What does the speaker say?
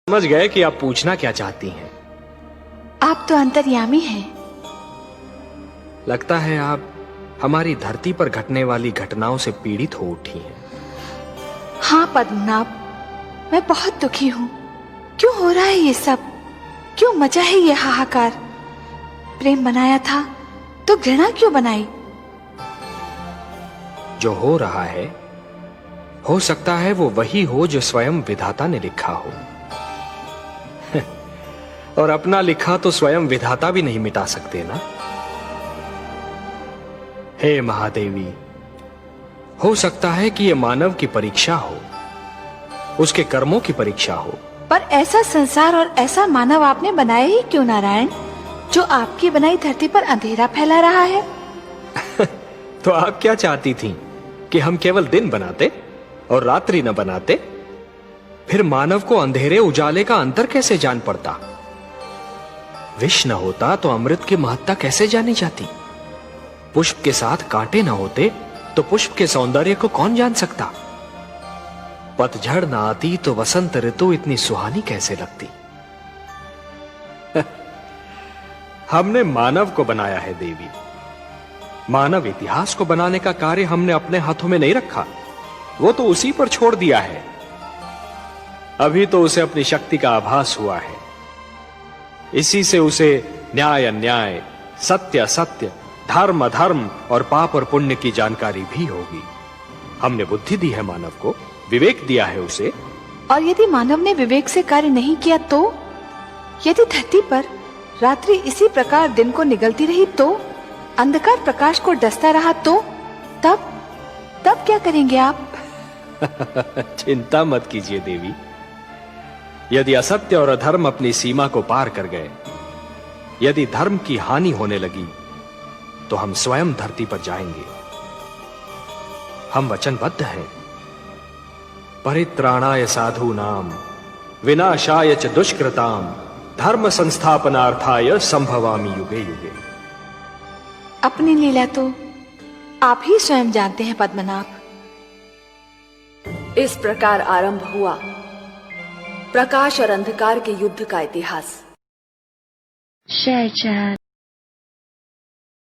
समझ गए कि आप पूछना क्या चाहती हैं। आप तो अंतर्यामी हैं। लगता है आप हमारी धरती पर घटने वाली घटनाओं से पीड़ित हो उठी हैं। हाँ पद्मनाभ, मैं बहुत दुखी हूँ। क्यों हो रहा है ये सब? क्यों मचा है ये हाहाकार? प्रेम बनाया था तो घृणा क्यों बनाई? जो हो रहा है, हो सकता है वो वही हो जो स्वयं विधाता ने लिखा हो। और अपना लिखा तो स्वयं विधाता भी नहीं मिटा सकते ना। हे महादेवी, हो सकता है कि यह मानव की परीक्षा हो, उसके कर्मों की परीक्षा हो। पर ऐसा संसार और ऐसा मानव आपने बनाया ही क्यों नारायण, जो आपकी बनाई धरती पर अंधेरा फैला रहा है? तो आप क्या चाहती थीं कि हम केवल दिन बनाते और रात्रि न बनाते? फिर मानव को अंधेरे उजाले का अंतर कैसे जान पड़ता? विष न होता तो अमृत की महत्ता कैसे जानी जाती? पुष्प के साथ कांटे न होते तो पुष्प के सौंदर्य को कौन जान सकता? पतझड़ न आती तो वसंत ऋतु इतनी सुहानी कैसे लगती? हमने मानव को बनाया है देवी। मानव इतिहास को बनाने का कार्य हमने अपने हाथों में नहीं रखा, वो तो उसी पर छोड़ दिया है। अभी तो उसे अपनी शक्ति का आभास हुआ है। इसी से उसे न्याय अन्याय, सत्य असत्य, धर्म अधर्म और पाप और पुण्य की जानकारी भी होगी। हमने बुद्धि दी है मानव को, विवेक दिया है उसे। और यदि मानव ने विवेक से कार्य नहीं किया तो? यदि धरती पर रात्रि इसी प्रकार दिन को निगलती रही तो? अंधकार प्रकाश को डसता रहा तो? तब क्या करेंगे आप? चिंता मत कीजिए देवी। यदि असत्य और अधर्म अपनी सीमा को पार कर गए, यदि धर्म की हानि होने लगी, तो हम स्वयं धरती पर जाएंगे। हम वचनबद्ध हैं। परित्राणाय साधूनाम विनाशाय च दुष्कृताम धर्म संस्थापनार्थाय संभवामि युगे युगे। अपनी लीला तो आप ही स्वयं जानते हैं पद्मनाभ। इस प्रकार आरंभ हुआ प्रकाश और अंधकार के युद्ध का इतिहास। शेरचैन।